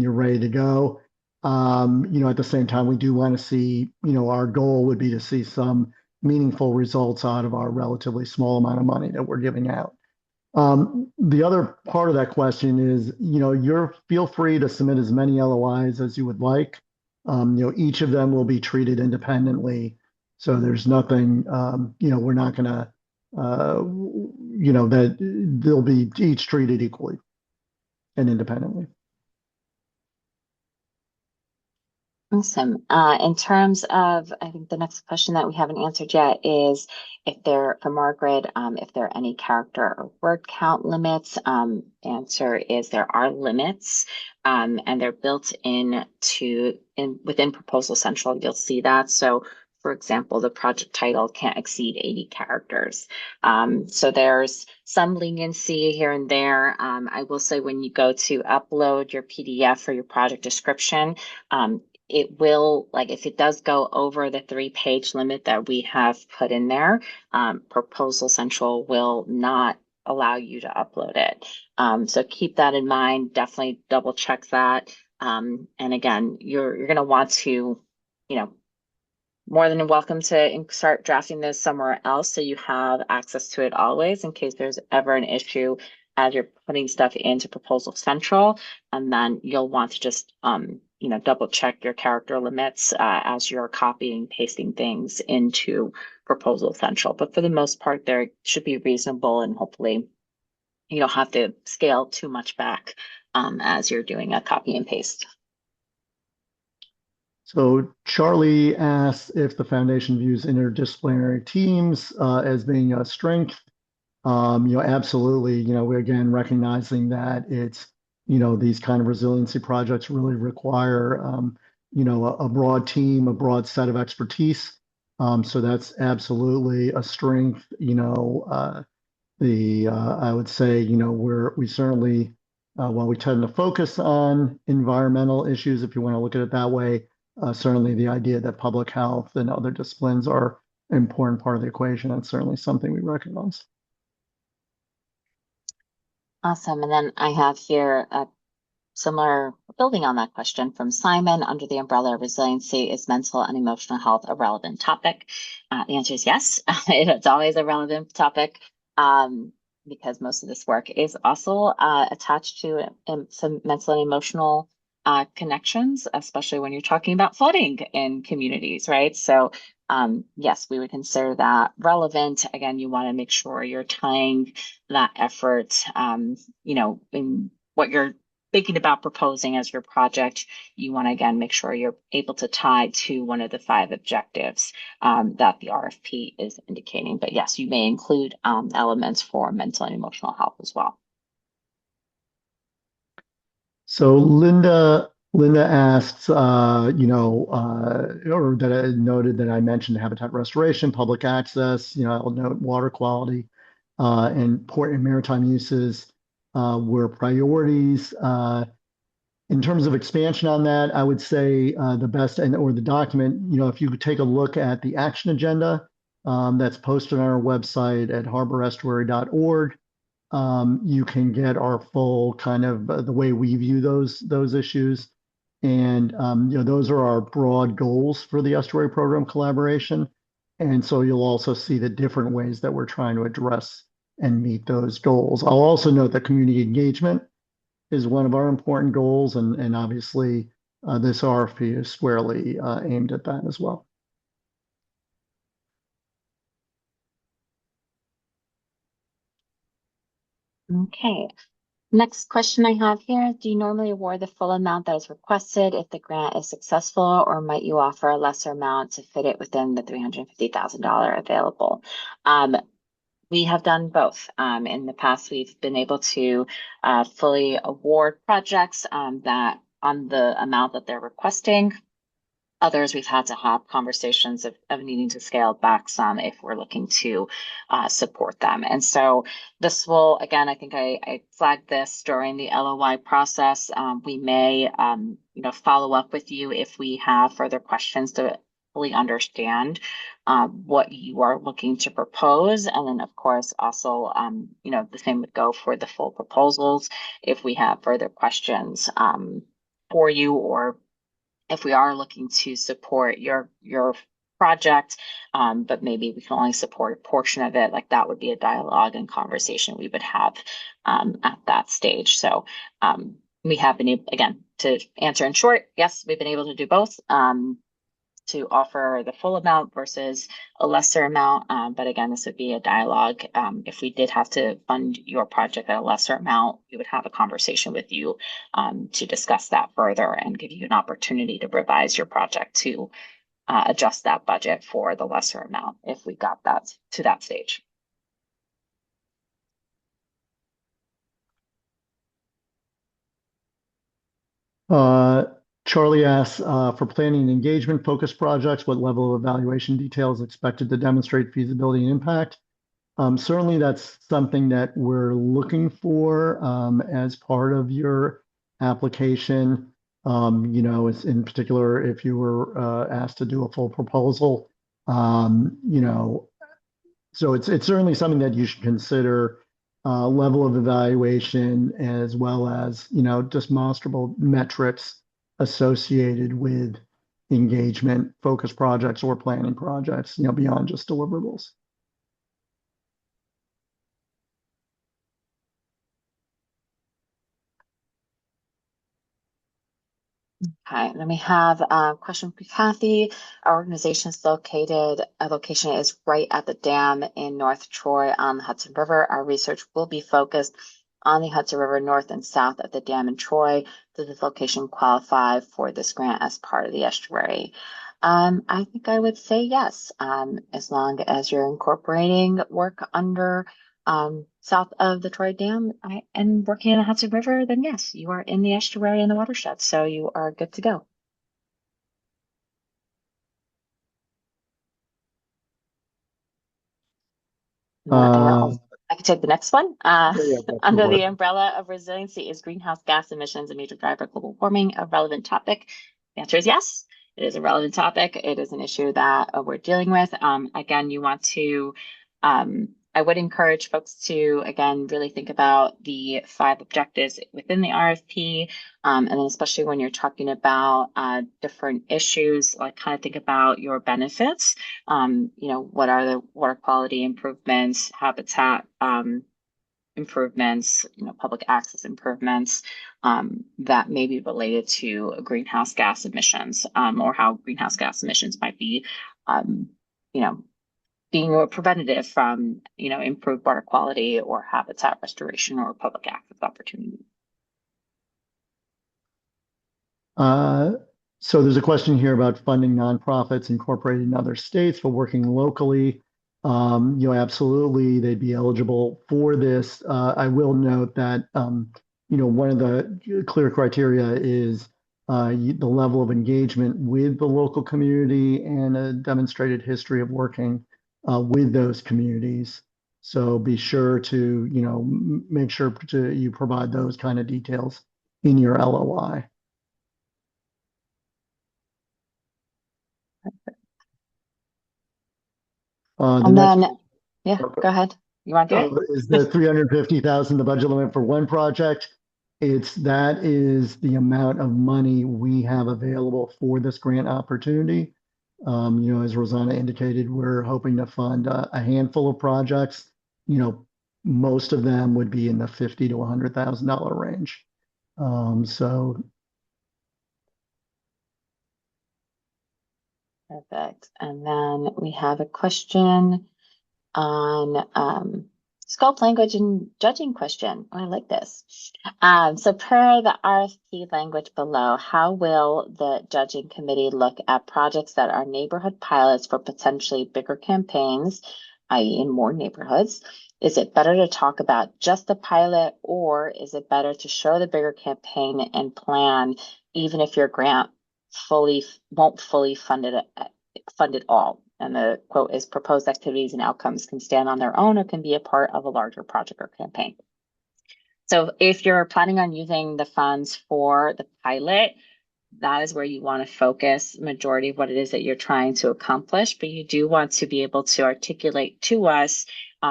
you're ready to go. At the same time, we do want to see, our goal would be to see some meaningful results out of our relatively small amount of money that we're giving out. The other part of that question is, you're feel free to submit as many LOIs as you would like. Each of them will be treated independently. So there's nothing, we're not going to that they'll be each treated equally and independently. Awesome. In terms of, I think the next question that we haven't answered yet is for Margaret, if there are any character or word count limits. Answer is there are limits, and they're built within Proposal Central. You'll see that. So, for example, the project title can't exceed 80 characters. So there's some leniency here and there. I will say when you go to upload your PDF or your project description, it will, like if it does go over the 3-page limit that we have put in there, Proposal Central will not allow you to upload it. So keep that in mind. Definitely double check that. And again, you're going to want to, more than welcome to start drafting this somewhere else so you have access to it always in case there's ever an issue as you're putting stuff into Proposal Central. And then you'll want to just, double check your character limits as you're copying, pasting things into Proposal Central. But for the most part, there should be reasonable and hopefully you don't have to scale too much back as you're doing a copy and paste. So Charlie asks if the foundation views interdisciplinary teams as being a strength. Absolutely. We're again recognizing that it's, these kind of resiliency projects really require, a broad team, a broad set of expertise. So that's absolutely a strength. I would say, we certainly, while we tend to focus on environmental issues, if you want to look at it that way, certainly the idea that public health and other disciplines are an important part of the equation. That's certainly something we recognize. Awesome. And then I have here a similar building on that question from Simon. Under the umbrella of resiliency, is mental and emotional health a relevant topic? The answer is yes. It's always a relevant topic because most of this work is also attached to some mental and emotional connections, especially when you're talking about flooding in communities, right? So yes, we would consider that relevant. Again, you want to make sure you're tying that effort, in what you're thinking about proposing as your project, you want to again make sure you're able to tie to one of the five objectives that the RFP is indicating. But yes, you may include elements for mental and emotional health as well. So Linda asks, or that I noted that I mentioned habitat restoration, public access. I'll note water quality, and port and maritime uses were priorities. In terms of expansion on that, I would say the best and or the document. If you could take a look at the action agenda that's posted on our website at harborestuary.org. You can get our full kind of the way we view those issues. And those are our broad goals for the estuary program collaboration. And so you'll also see the different ways that we're trying to address and meet those goals. I'll also note that community engagement is one of our important goals, and obviously this RFP is squarely aimed at that as well. Okay. Next question I have here, do you normally award the full amount that is requested if the grant is successful, or might you offer a lesser amount to fit it within the $350,000 available? We have done both. In the past, we've been able to fully award projects that on the amount that they're requesting. Others, we've had to have conversations of needing to scale back some if we're looking to support them. And so this will, again, I think I flagged this during the LOI process. We may, follow up with you if we have further questions to fully understand what you are looking to propose. And then, of course, also, the same would go for the full proposals if we have further questions for you, or if we are looking to support your project, but maybe we can only support a portion of it, like that would be a dialogue and conversation we would have at that stage. So we have been able, again, to answer in short, yes, we've been able to do both. To offer the full amount versus a lesser amount. But again, this would be a dialogue. If we did have to fund your project at a lesser amount, we would have a conversation with you to discuss that further and give you an opportunity to revise your project to adjust that budget for the lesser amount if we got that to that stage. Charlie asks, for planning and engagement focused projects, what level of evaluation detail is expected to demonstrate feasibility and impact? Certainly, that's something that we're looking for as part of your application. It's in particular, if you were asked to do a full proposal, so it's certainly something that you should consider, level of evaluation as well as demonstrable metrics associated with engagement focused projects or planning projects, beyond just deliverables. Okay, then we have a question for Kathy. Our organization is located, a location is right at the dam in North Troy on the Hudson River. Our research will be focused on the Hudson River north and south of the dam in Troy. Does this location qualify for this grant as part of the estuary? I think I would say yes, as long as you're incorporating work under south of the Troy Dam and working in the Hudson River, then yes, you are in the estuary and the watershed, so you are good to go. Uh, I can take the next one. yeah, go Under for the it. umbrella of resiliency, is greenhouse gas emissions a major driver of global warming a relevant topic? The answer is yes. It is a relevant topic. It is an issue that we're dealing with. Again, you want to, I would encourage folks to, again, really think about the five objectives within the RFP. And then especially when you're talking about different issues, like kind of think about your benefits. What are the water quality improvements, habitat improvements, public access improvements that may be related to greenhouse gas emissions, or how greenhouse gas emissions might be, you know, being more preventative from, improved water quality or habitat restoration or public access opportunities. Uh, so there's a question here about funding nonprofits incorporated in other states but working locally. Absolutely, they'd be eligible for this. I will note that, one of the clear criteria is the level of engagement with the local community and a demonstrated history of working with those communities. So be sure to, make sure to you provide those kind of details in your LOI. The And next then, yeah, go ahead. You want to do is it? the 350,000, the budget limit for one project. That is the amount of money we have available for this grant opportunity. As Rosanna indicated, we're hoping to fund a handful of projects. Most of them would be in the 50 to $100,000 range. So Perfect. And then we have a question on scope, language, and judging question. Oh, I like this. So per the RFP language below, how will the judging committee look at projects that are neighborhood pilots for potentially bigger campaigns, i.e. in more neighborhoods? Is it better to talk about just the pilot, or is it better to show the bigger campaign and plan, even if your grant fully won't fully fund it all? And the quote is proposed activities and outcomes can stand on their own or can be a part of a larger project or campaign. So if you're planning on using the funds for the pilot, that is where you want to focus majority of what it is that you're trying to accomplish, but you do want to be able to articulate to us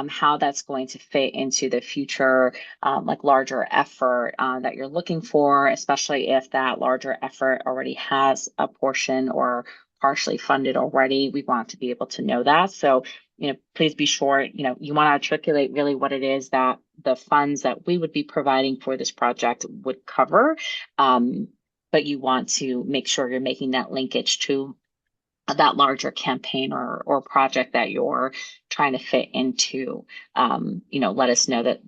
how that's going to fit into the future, like larger effort that you're looking for, especially if that larger effort already has a portion or partially funded already. We want to be able to know that. So, please be sure, you want to articulate really what it is that the funds that we would be providing for this project would cover. But you want to make sure you're making that linkage to that larger campaign or project that you're trying to fit into. Let us know that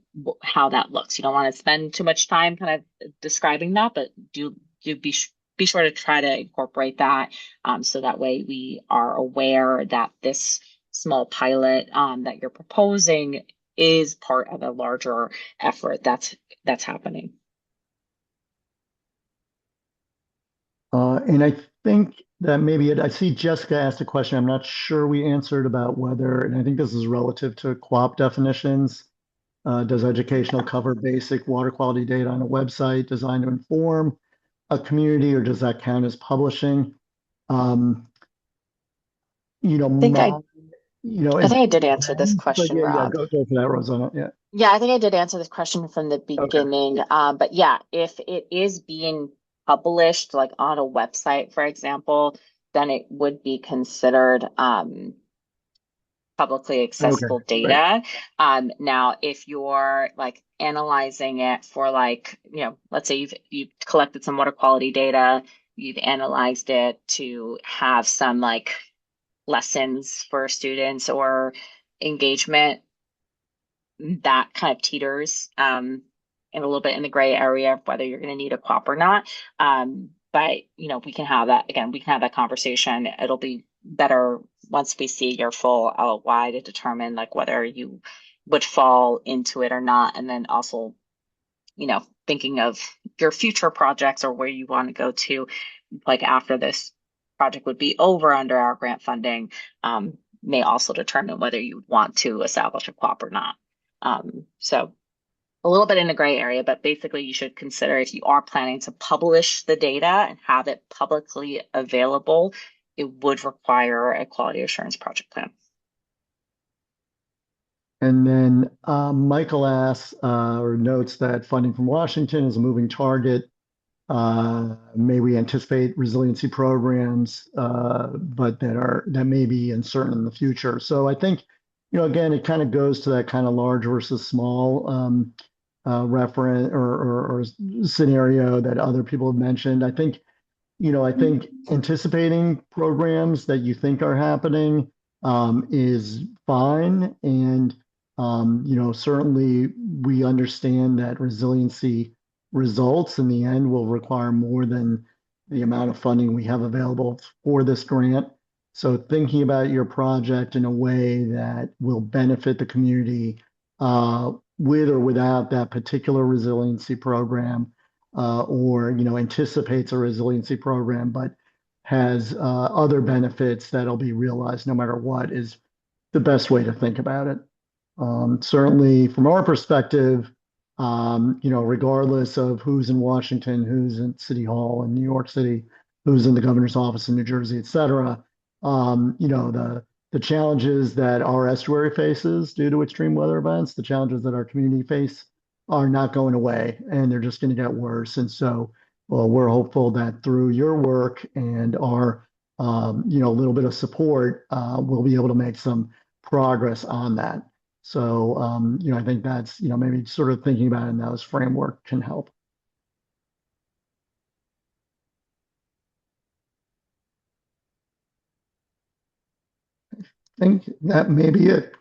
how that looks. You don't want to spend too much time kind of describing that, but do be sure to try to incorporate that, so that way we are aware that this small pilot that you're proposing is part of a larger effort that's happening. And I think that maybe I see Jessica asked a question. I'm not sure we answered about whether, and I think this is relative to QUAP definitions. Does educational cover basic water quality data on a website designed to inform a community, or does that count as publishing? Um, I think my, I I it think I did answer this depends, but question, yeah, Rob. go for that, Rosanna. Yeah. Yeah, I think I did answer this question from the Okay. beginning. But yeah, if it is being published like on a website, for example, then it would be considered publicly Okay. accessible Right. data. Now, if you're like analyzing it for like, let's say you've collected some water quality data, you've analyzed it to have some like lessons for students or engagement, that kind of teeters in a little bit in the gray area of whether you're going to need a quap or not. But we can have that again. We can have that conversation. It'll be better once we see your full LOI to determine like whether you would fall into it or not, and then also thinking of your future projects or where you want to go to, like after this project would be over under our grant funding, may also determine whether you want to establish a co-op or not. So a little bit in the gray area, but basically you should consider if you are planning to publish the data and have it publicly available, it would require a quality assurance project plan. And then Michael asks or notes that funding from Washington is a moving target. May we anticipate resiliency programs, but that may be uncertain in the future. So I think, again, it kind of goes to that kind of large versus small reference or scenario that other people have mentioned. I think anticipating programs that you think are happening is fine. And, certainly we understand that resiliency results in the end will require more than the amount of funding we have available for this grant. So thinking about your project in a way that will benefit the community with or without that particular resiliency program, or anticipates a resiliency program, but has other benefits that'll be realized no matter what is the best way to think about it. Certainly, from our perspective, regardless of who's in Washington, who's in City Hall in New York City, who's in the governor's office in New Jersey, et cetera, the challenges that our estuary faces due to extreme weather events, the challenges that our community face are not going away, and they're just going to get worse. And so, well, we're hopeful that through your work and our, a little bit of support, we'll be able to make some progress on that. So, I think that's, maybe sort of thinking about it in those framework can help. I think that may be it.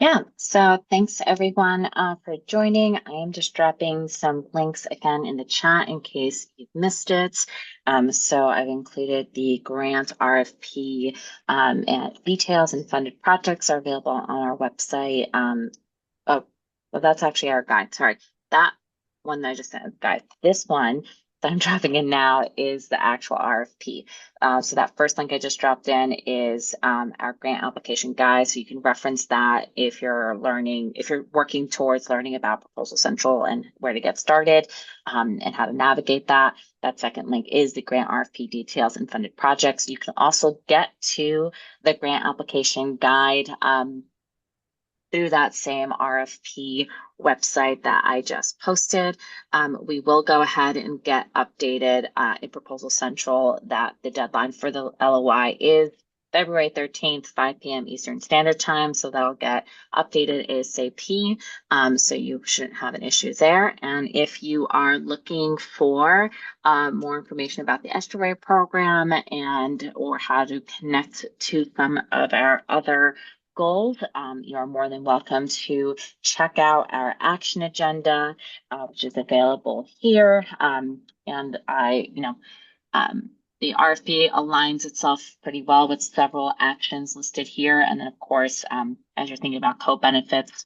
Yeah, so thanks everyone for joining. I am just dropping some links again in the chat in case you've missed it. So I've included the grant RFP, and details and funded projects are available on our website. Oh, well, that's actually our guide. Sorry, that one that I just sent, guide. This one that I'm dropping in now is the actual RFP. So that first link I just dropped in is our grant application guide. So you can reference that if you're working towards learning about Proposal Central and where to get started, and how to navigate that. That second link is the grant RFP details and funded projects. You can also get to the grant application guide through that same RFP website that I just posted. We will go ahead and get updated in Proposal Central that the deadline for the LOI is February 13th, 5 p.m. Eastern Standard Time. So that'll get updated ASAP. So you shouldn't have an issue there. And if you are looking for more information about the estuary program and or how to connect to some of our other goals, you are more than welcome to check out our action agenda, which is available here. And the RFP aligns itself pretty well with several actions listed here. And then, of course, as you're thinking about co-benefits,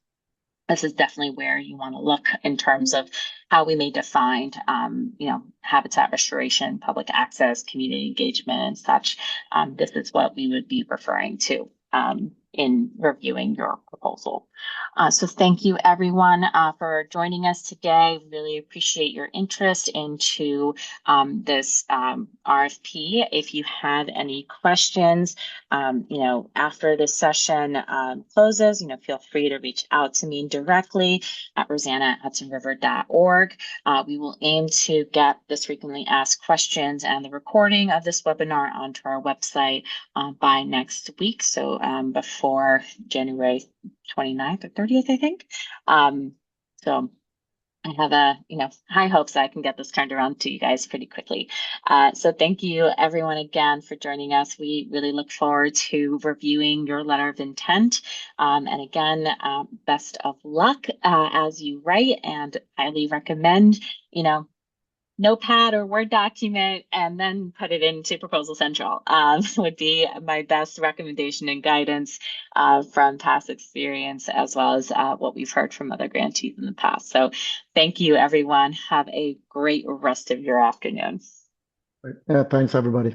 this is definitely where you want to look in terms of how we may define, habitat restoration, public access, community engagement, and such. This is what we would be referring to in reviewing your proposal. So thank you everyone for joining us today. Really appreciate your interest into this RFP. If you have any questions, after this session closes, feel free to reach out to me directly at rosanna@hudsonriver.org. We will aim to get this frequently asked questions and the recording of this webinar onto our website by next week. So before January 29th or 30th, I think. So I have high hopes that I can get this turned around to you guys pretty quickly. So thank you everyone again for joining us. We really look forward to reviewing your letter of intent. And again, best of luck as you write, and highly recommend, Notepad or Word document and then put it into Proposal Central would be my best recommendation and guidance from past experience, as well as what we've heard from other grantees in the past. So thank you, everyone. Have a great rest of your afternoon. Yeah, thanks, everybody.